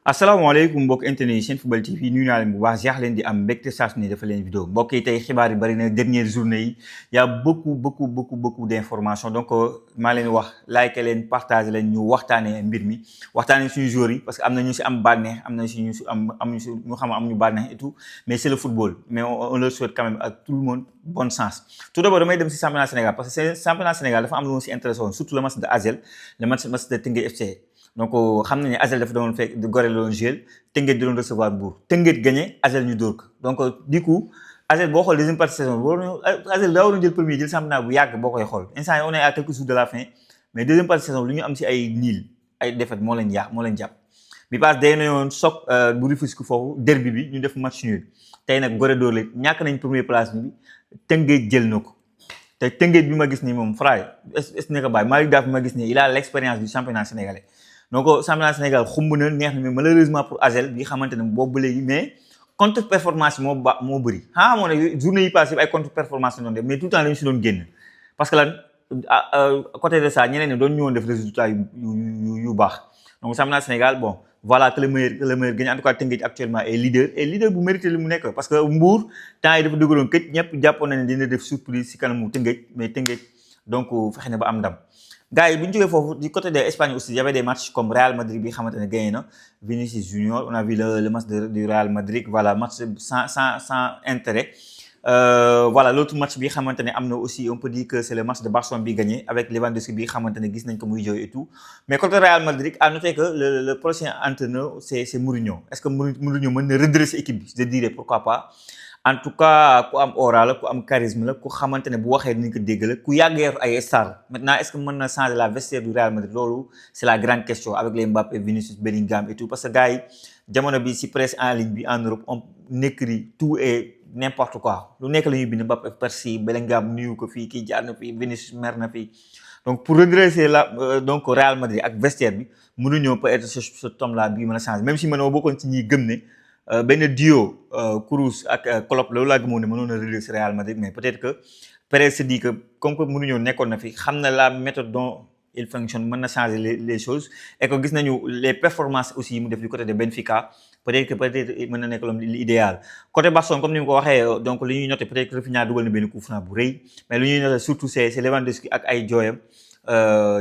asalaamaaleykum mbokk internet yi Senfootball TV nuyu naa leen bu baax jeex leen di am mbégte saa su ne dafa leen vidéo mbokk yi tey xibaar yi bari na dernière journée yi y a beaucoup d'informations donc maa leen wax like leen partager leen ñu waxtaanee mbir mi waxtaanee suñu joueurs yi parce que am na ñu si am bànneex am na si ñu si am ñu si ñu xam am ñu bànneex et tout mais c'est le football mais on leur souhaite quand même à tout le monde bonne chance. Tout d'abord damay dem si championnat Sénégal parce que championnat Sénégal dafa am lu ma si intéressé woon surtout le match de ASEL le match de Teungueth FC. Donc xam nañu ne ASEL dafa doon fekk Gorée la doon jouer Teungueth di doon recevoir Mbour Teungueth gagné ASEL ñu dóor ko donc du coup ASEL boo xool deuxième partie saison boo ASEL daa waroon jël premier jël championnat bu yàgg boo koy xool instant yi on est à quelques jours de la fin mais deuxième partie saison lu ñu am si ay niil ay défaite moo leen jàpp bi passe day nayoon choc bu Rufisque foofu derby bi ñu def match nul tey nag Gorée dóor leen ñàkk nañ première place bi Teungueth jël na ko te Teungueth bi ma gis nii moom Fray est-ce que bàyyi Malick Daaf bi ma gis nii il a l'expérience du championnat sénégalais. Donc championnat Sénégal xumb na neex na mais malheureusement pour ASEL bi xamante ne boobu ba léegi mais contre performance moo bëri moo ne journée yi passé ay contre performance noonu def mais tout le temps lañu si doon génn parce que lan côté de ça ñeneen ñi doon ñëwoon def résultat yu baax donc championnat Sénégal bon voilà que le meilleur gagne en tout cas Teungueth actuellement est leader bu mérité li mu nekk parce que Mbour temps yi dafa dugaloon këj ñëpp jàppoon nañ ne dina def surprise si kanamu Teungueth mais Teungueth donc fexe na ba am ndam. Gars yi bu ñu jógee foofu du côté de Espagne aussi y avait des matchs comme Real Madrid bi xamante ne gagné na Vinicius Junior on a vu le match du Real Madrid voilà match sans intérêt voilà l'autre match bi xamante ne am na aussi on peut dire que c'est le match de Barcelone bi gagné avec Lewandowski bi xamante ne gis nañ ko muy jooy et tout mais côté Real Madrid à noter que le prochain entraîneur c'est Mourinho est-ce que Mourinho mën na redresser équipe bi je dirais pourquoi pas. En tout cas ku am aura la ku am charisme la ku xamante ne bu waxee ni ko dégg la ku yàgg yor ay star maintenant est-ce que mën na changer la vestiaire du Real Madrid loolu c'est la grande question avec les Mbappé Vinicius Bellingham et tout parce que gars yi jamono bi si presse en ligne bi en Europe on écrit tout et n'importe quoi lu nekk la ñuy bind Mbappé par-ci Bellingham nuyu ko fii kii jaar na fii Vinicius mer na fii donc pour redresser la donc Real Madrid ak vestiaire bi mënuñoo peut-être ce tome là bii mën a changer même si man bokkoon ci ñi gëm ne benn duo Kroos ak Klopp loolu laa gëmoon ne mënoon a redresser Real Madrid mais peut-être que Pérez se dit que comme que mënuñoo nekkoon na fi xam na la méthode dont il fonctionne mën na changer les choses et que gis nañu les performances aussi yi mu def du côté de Benfica peut-être mën na nekk l'idéal côté Barcelone comme ni ma ko waxee donc li ñuy noté peut-être que Raphinha dugal na benn coup franc bu rëy mais li ñuy noté surtout c'est Lewandowski ak ay jooyam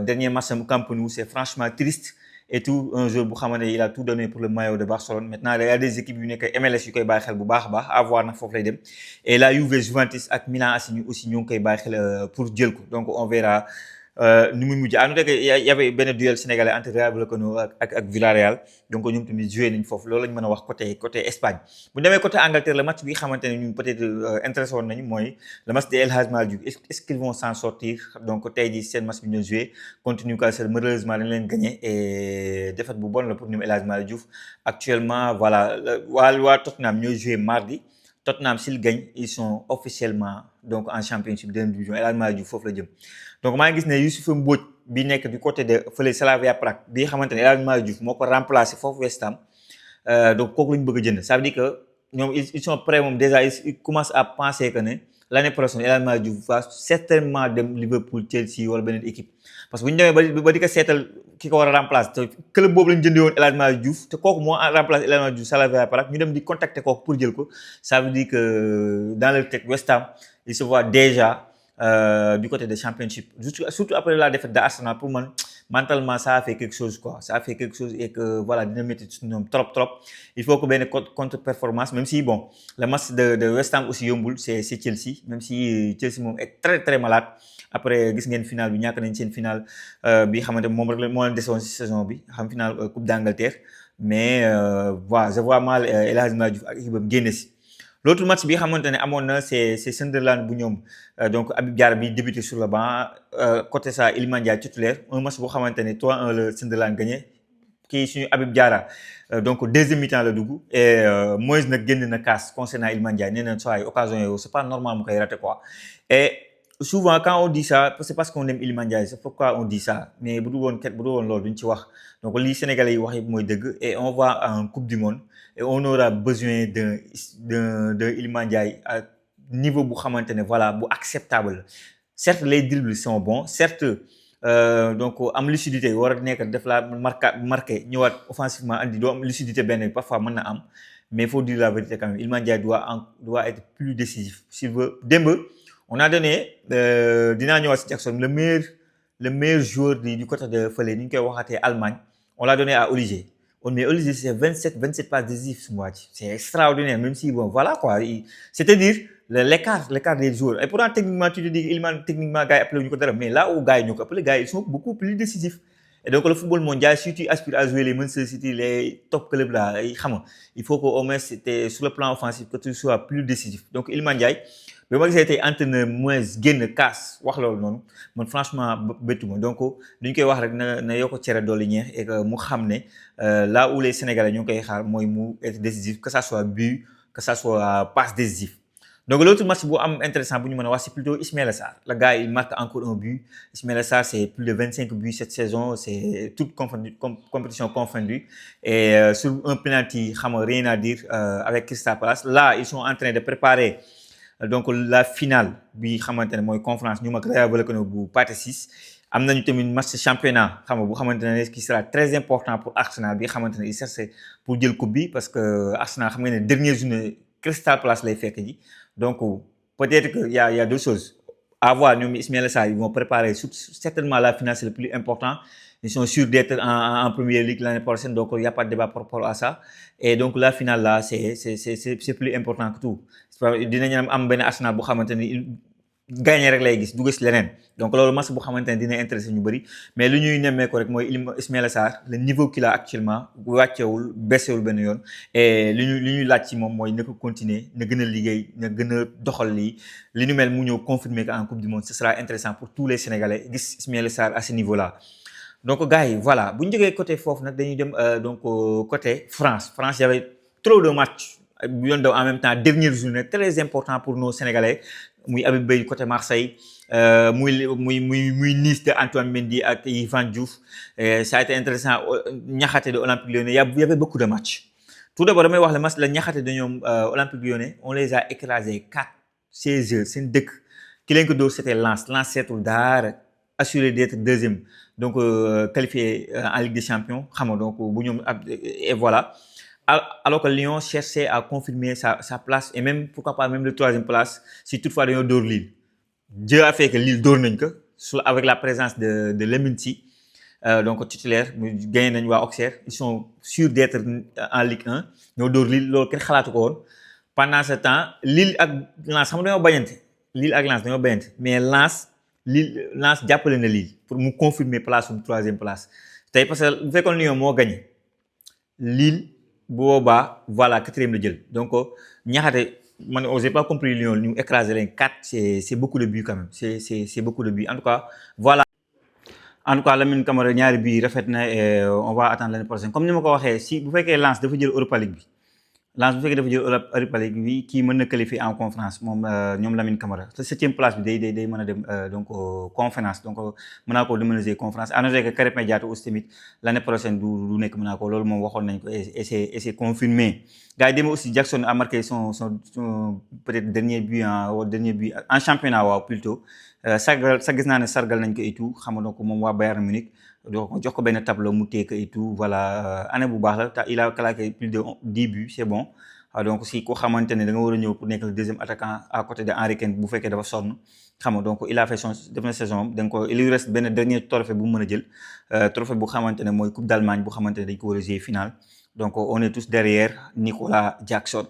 dernier match am Camp Nou c'est franchement triste et tout un jour bu xamante il a tout donné pour le maillot de Barcelone maintenant il y a des équipes yu nekk MLS yu koy bàyyi xel bu baax a baax à voir nag foofu lay dem et la Juve Juventus ak Milan AC aussi ñu ngi koy bàyyi xel pour jël ko donc on verra ni muy mujj à noter que y avait benn duel sénégalais entre Rayo Vallecano ak Villarreal donc ñoom tamit joué nañ foofu loolu lañ mën a wax côté Espagne bu ñu demee côté Angleterre le match bi xamante ne ñun peut-être intéressé woon nañu mooy le match de El Hadji Malick Diouf est-ce qu'ils vont s'en sortir donc tey jii seen match bi ñu joué continue Newcastle malheureusement dañ leen gagné et défaite bu bonne la pour ñoom El Hadji Malick Diouf actuellement voilà waa Tottenham ñooy joué mardi Tottenham s'ils gagnent ils sont officiellement donc en championship deuxième division El Hadji Malick Diouf foofu la jëm donc maa ngi gis ne Youssoupha Mbodj bi nekk du côté de fële Slavia Prague bi xamante ne El Hadji Malick Diouf moo ko remplacé foofu West Ham donc kooku la ñu bëgg a jënd ça veut dire que ñoom ils sont prêts moom déjà ils commencent à penser que ne l'année prochaine El Hadji Malick Diouf va certainement dem Liverpool Chelsea wala beneen équipe parce que bu ñu demee ba di ko seetal ki ko war a remplacer te club boobu lañu jëndee woon El Hadji Malick Diouf te kooku moo remplacé El Hadji Malick Diouf Slavia Prague ñu dem di contacter kooku pour jël ko ça veut dire que dans leur tête West Ham il se voit déjà du côté de championship surtout après la défaite d'Arsenal pour man mentalement ça a fait quelque chose quoi ça a fait quelque chose et que voilà dina métti ci ñoom trop il faut que benn contre-performance même si bon le match de West Ham aussi yombul c'est Chelsea même si Chelsea moom est très malade après gis ngeen finale bi ñàkk nañ seen finale bi xamante moom rek moo leen desewoon ci saison bi xam finale Coupe d'Angleterre mais voilà je vois mal El Hadji Malick Diouf ak équipe am génne si. L'autre match bi xamante ne amoon na c'est Sunderland bu ñoom donc Habib Diarra bi débuté sur le banc côté ça Iliman Ndiaye titulaire un match boo xamante ne 3-1 le Sunderland gagné kii suñu Habib Diarra donc deuxième mi-temps la dugg et Moïse nag génn na kaas concernant Iliman Ndiaye nee na soit occasion yooyu c'est pas normal mu koy rater quoi et souvent quand on dit ça c'est parce qu'on aime Iliman Ndiaye c'est pourquoi on dit ça mais bu dul woon loolu duñ ci wax donc lii Sénégalais yi wax yëpp mooy dëgg et on va en Coupe du Monde et on aura besoin de Iliman Ndiaye à niveau bu xamante ne voilà bu acceptable certes les dribbles sont bons certes donc am lucidité war a nekk def la marqué ñëwaat offensivement andi doo am lucidité benn parfois mën na am mais il faut dire la vérité quand même Iliman Ndiaye doit être plus décisif s'il veut démb on a donné dinaa ñëwaat si Jackson le meilleur joueur du côté de fële ni ñu koy waxatee Allemagne on l'a donné à Olivier mais Olivier c'est 27 passes décisives ce mois c'est extraordinaire même si bon voilà quoi c'est-à-dire l'écart des joueurs et pourtant techniquement tu te dis Iliman techniquement gars yi appelé wuñu ko dara mais là où gars yi ñoo ko appelé gars yi ils sont beaucoup plus décisifs et donc le football mondial si tu aspires à jouer les Manchester City les top clubs là xam nga il faut que au moins c'était sur le plan offensif que tu sois plus décisif donc Iliman Ndiaye bi ma gisee tey entraîneur moins génn kaas wax loolu noonu man franchement bëttuma donc duñ koy wax rek na yokk cere doole ñeex et que mu xam ne là où les Sénégalais ñu ngi koy xaar mooy mu être décisif que ça soit but que ça soit passe décisif donc l'autre match bu am intéressant bu ñu mën a wax c'est plutôt Ismaïla Sarr le gars il marque encore un but Ismaïla Sarr c'est plus de 25 buts cette saison c'est toute compétition confondue et sur un penalty xam nga rien à dire avec Crystal Palace là ils sont en train de préparer donc la finale bi xamante ne mooy conférence ñu mag Rayo Vallecano bu Pathé 6 am nañu tamit match championnat xam nga bu xamante ne qui sera très important pour Arsenal bi xamante ne il cherche pour jël coupe bi parce que Arsenal xam nga ne dernière journée Crystal Palace lay fekk ji donc peut-être que y a deux choses à voir ñoom Ismaïla Sarr ils vont préparer certainement la finale c'est le plus important ils sont sûrs d'être en première ligue l'année prochaine donc il y a pas de débat par rapport à ça et donc la finale là c'est plus important que tout dinañ am benn Arsenal bu xamante ni gagné rek lay gis du gis leneen donc loolu match bu xamante ne dina intéressé ñu bëri mais lu ñuy nemmee ko rek mooy Ismaïla Sarr le niveau qu'il a actuellement wàccewul baissewul benn yoon et li ñuy laaj ci moom mooy na ko continuer na gën a liggéey na gën a doxal li ñu mel mu ñëw confirmer que en coupe du monde ce sera intéressant pour tous les Sénégalais gis Ismaïla Sarr à ce niveau là donc gars yi voilà bu ñu jógee côté foofu nag dañuy dem donc côté France y avait trop de matchs bu doon daw en même temps dernière journée très important pour nos Sénégalais muy Habib Beye côté Marseille muy Nice de Antoine Mendy ak Yvan Diouf ça a été intéressant Niakhaté de Olympique Lyonnais il y avait beaucoup de matchs tout d'abord damay wax le match la Niakhaté de ñoom Olympique Lyonnais on les a écrasés 4-16 seen dëkk ki leen ko dóor c'était Lens seetul daara assuré d'être deuxième donc qualifié en Ligue des Champions xam nga donc bu ñoom et voilà alors que Lyon cherchait à confirmer sa place et même pourquoi pas même le troisième place si toutefois dañoo dóor Lille Dieu a fait que Lille dóor nañ ko avec la présence de Lamine Sy donc titulaire mu gagné nañ waa Auxerre ils sont sûrs d'être en Ligue 1 ñoo dóor Lille loolu kenn xalaatu ko woon pendant ce temps Lille ak Lens xam nga dañoo bañante Lille ak Lens dañoo bañante mais Lens jàppale na Lille pour mu confirmer place ou troisième place tey parce que bu fekkoon Lyon moo gagné Lille bu boobaa voilà quatrième la jël donc Niakhaté man j'ai pas compris Lyon ñu écraser leen 4 c'est beaucoup de buts quand même c'est beaucoup de buts en tout cas voilà en tout cas Lamine Camara ñaari buts rafet na et on va attendre l'année prochaine comme ni ma ko waxee si bu fekkee Lens dafa jël Europa League bi Lens bu fekkee dafa jël Europa League bi kii mën na qualifier en conférence moom ñoom Lamine Camara te 7e place bi day mën a dem donc conférence donc mën naa koo déménager conférence à noter que Krépin Diatta aussi tamit l'année prochaine du nekk mën naa ko loolu moom waxoon nañ ko et c'est confirmé gars yi dem aussi Jackson a marqué son peut-être dernier but en championnat waaw plutôt sa gis naa ne sargal nañ ko et tout xam nga donc moom waa Bayern Munich jox ko benn tableau mu téye ko et tout voilà année bu baax la il a claqué plus de 10 buts c'est bon donc si ko xamante ne da nga war a ñëw pour nekk le deuxième attaquant à côté de Henry Kane bu fekkee dafa sonn xam nga donc il a fait son def na saison donc il lui reste benn dernier trophée bu mu mën a jël trophée bu xamante ne mooy coupe d'Allemagne bu xamante ne dañ ko war a jouer finale donc on est tous derrière Nicolas Jackson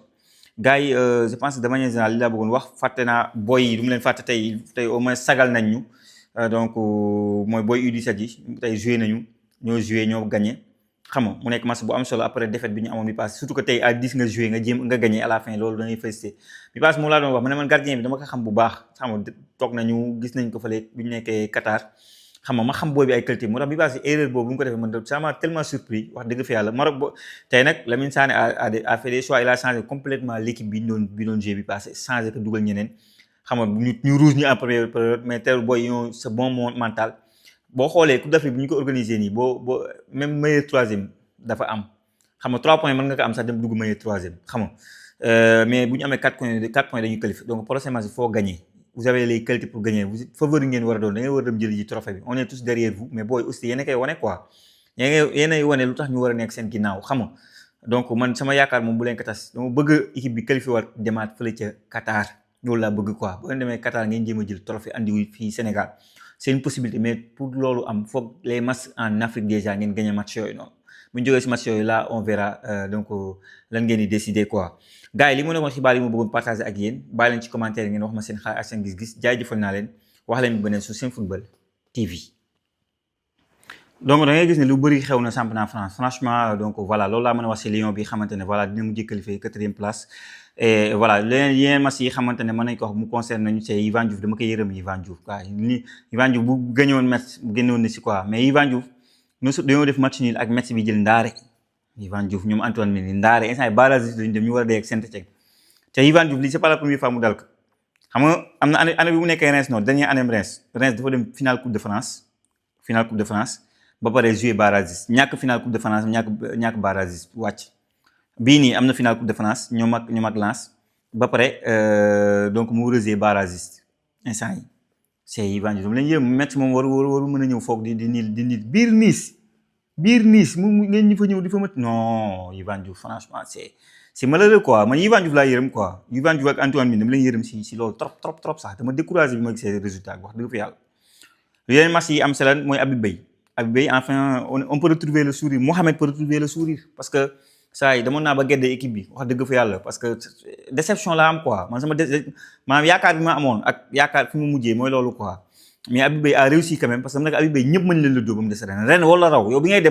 gars yi je pense que de manière générale li laa bëggoon wax fàtte naa boy yi du mu leen fàtte tey au moins sagal nañ ñu donc mooy boy U17 yi tey joué nañu ñoo gagné xam nga mu nekk match bu am solo après défaite bi ñu amoon bi passe surtout que tey à 10 nga joué nga gagné à la fin loolu da ngay félicité bi passe moom laa doon wax ma ne man gardien bi dama ko xam bu baax xam nga toog nañu gis nañ ko fële bi ñu nekkee Qatar xam nga ma xam booy bi ay qualité moo tax bi passe erreur boobu bu ñu ko defee man ça m'a tellement surpris wax dëgg fa yàlla Maroc tey nag Lamine Sané a fait des choix il a changé complètement l'équipe bi doon joué bi passe changé ko dugal ñeneen xam nga ñu rouge ñu en première période mais teewul booy yi c'est bon mental boo xoolee Coupe d'Afrique bi ñu ko organisé nii boo même meilleur troisième dafa am xam nga 3 points mën nga ko am sax dem dugg meilleur troisième xam nga mais bu ñu amee 4 points dañuy qualifié donc prochain match il faut gagner vous avez les qualités pour gagner vous favori ngeen war a doon da ngeen war a dem jëli ji trophée bi on est tous derrière vous mais booy aussi yéen a koy wane quoi yéen a wane lu tax ñu war a nekk seen ginnaaw xam nga donc man sama yaakaar moom bu leen ko tas dama bëgg équipe bi qualifié war demaat fële ca Qatar loolu laa bëgg quoi bu leen demee Qatar ngeen jéem a jël trophée andi fii Sénégal c'est une possibilité mais pour loolu am foog les matchs en Afrique déjà ngeen gagné match yooyu noonu bu ñu jógee si match yooyu là on verra donc lan ngeen di décider quoi gars yi li ma nekkoon xibaar yi ma bëggoon partager ak yéen bàyyi leen ci commentaire yi ngeen wax ma seen xalaat ak seen gis-gis jaajëfal naa leen wax leen beneen su Senfootball TV. donc da ngay gis ne lu bëri xew na championnat France franchement donc voilà loolu laa mën a wax si Lyon bi xamante ne voilà dina mujj qualifié 4e place et voilà leneen yeneen match yi xamante ne mën nañ ko wax mu concerne nañu c'est Yvan Diouf dama koy yërëm Yvan Diouf quoi ni Yvan Diouf bu gagnoon match génnoon na si quoi mais Yvan Diouf nous dañoo def match nul ak match bi jël ndaare Yvan Diouf ñoom Antoine Mendy ndaare instant barrage lañu dem ñu war a dee ak Saint-Étienne te Yvan Diouf lii c'est pas la première fois mu dal ko xam nga am na année bi mu nekkee Reims noonu dernière année Reims dafa dem finale Coupe de France ba pare jouer barrage ñàkk finale Coupe de France ñàkk barrage wàcc bii nii am na finale Coupe de France ñoom ak Lens ba pare donc mu rejeté barrage instant yi c'est Yvan Diouf leen yëm match moom waru mën a ñëw foog di nil biir Nice mu ngeen ñu fa ñëw di fa mat non Yvan Diouf franchement c'est malheureux quoi man Yvan Diouf laa yërëm quoi Yvan Diouf ak Antoine Mendy dama leen yërëm si loolu trop sax dama découragé bi ma gisee résultat wax dëgg fa yàlla yeneen match yi am selan mooy Habib Beye enfin on peut retrouver le sourire Mohamed peut retrouver le sourire parce que saa yi demoon naa ba gedde équipe bi wax dëgg fa yàlla parce que déception la am quoi man sama maanaam yaakaar bi ma amoon ak yaakaar fi mu mujjee mooy loolu quoi mais Habib Beye a réussi quand même parce que nag Habib Beye ñëpp mën leen la dóor ba mu des ren wala raw yow bi ngay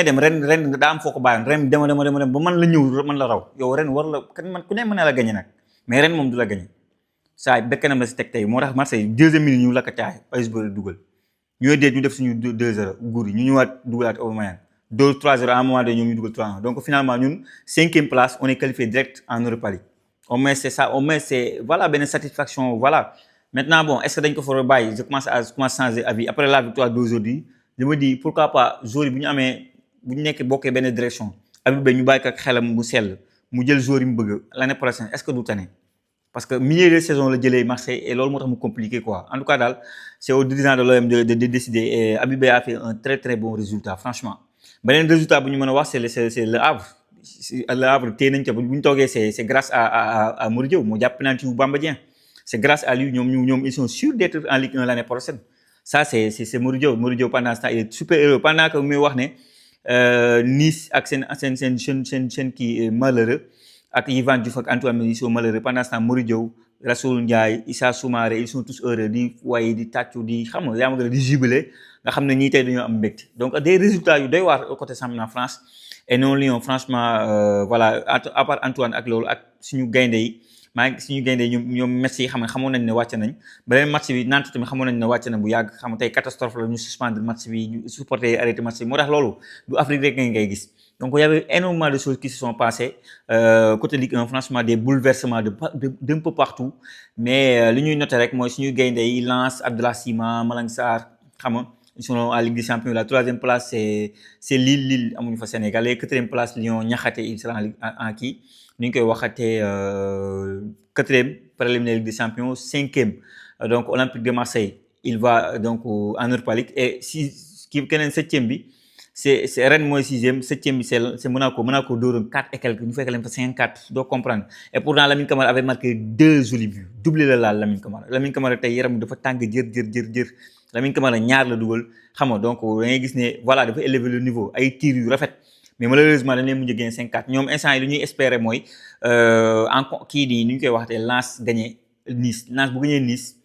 dem ren daa am foo ko bàyyoon ren dema ba man la ñëw man la raw yow ren war la ku ne mën na la gagné nag mais ren moom du la gagné saa yi bekkanam la si teg tey moo tax Marseille deuxième minute ñu la ko caay Ayoub dugal ñooy déet ñu def suñu 2-0 guur yi ñu ñëwaat dugalaat Aubameyang 2-3-0 à un moment donné ñoom ñu dugal 3-1 donc finalement ñun 5e place on est qualifié direct en Europa League au moins c'est ça au moins c'est voilà benn satisfaction voilà maintenant bon est-ce que dañ ko fa bàyyi je commence à changer avis après la victoire d'aujourd'hui je me dis pourquoi pas joueur yi bu ñu nekkee bokkee benn direction Habib Beye ñu bàyyi ko ak xelam mu sell mu jël joueur yi mu bëgg l'année prochaine est-ce que du tane parce que milieu de saison la jëlee Marseille et loolu moo tax mu compliqué quoi en tout cas daal c'est aux dirigeants de l'OM de décider et Habib Beye a fait un très bon résultat franchement beneen résultat bu ñu mën a wax c'est le Havre téye nañ ko bu ñu toogee c'est grâce à Mory Diaw moo jàpp penalty wu Bamba Dieng c'est grâce à lui ñoom ils sont sûrs d'être en Ligue 1 l'année prochaine ça c'est Mory Diaw pendant ce temps il est super heureux pendant que muy wax ne Nice ak seen kii malheureux ak Yvan Diouf ak Antoine Mendy ils sont malheureux pendant ce temps Mory Diaw Rassoul Ndiaye Issa Soumaré ils sont tous heureux di waaye di tàccu di xam nga yaa ma gën a di jubilé nga xam ne ñii tey dañoo am mbégte donc des résultats yu doy waar côté championnat France et non Lyon franchement voilà à part Antoine ak loolu ak suñu gaynde yi suñu gaynde yi ñoom match yi xam nga xamoon nañ ne wàcc nañ beneen match bi Nantes tamit xamoon nañ ne wàcc na bu yàgg xam nga tey catastrophe la ñu suspendre match bi ñu supporter yi arrêté match bi moo tax loolu du Afrique rek ngay gis donc il y avait énormément de choses qui se sont passées côté Ligue 1 franchement des bouleversements d'un peu partout mais li ñuy noter rek mooy suñu gaynde yi Lens Abdallah Sima Malang Sarr xam nga ils sont en Ligue des Champions la 3e place c'est Lille amuñu fa Sénégal la 4e place Lyon Niakhaté il sera en kii ni ñu koy waxatee 4e préliminaire Ligue des Champions 5e donc Olympique de Marseille il va donc en Europa League et keneen 7e bi c'est Rennes mooy 6e 7e bi c'est Monaco dóoroon 4 et quelques ñu fekk leen fa 5-4 doo comprendre et pourtant Lamine Camara avait marqué 2 jolis buts doublé la laal Lamine Camara tey yaram dafa tàng jër Lamine Camara ñaar la dugal xam nga donc da ngay gis ne voilà dafa élever le niveau ay tirs yu rafet mais malheureusement dañ leen mujj a gagné 5-4 ñoom instant yi lu ñuy espérer mooy kii nii ni ñu koy waxatee Lens gagné Nice bu gagné Nice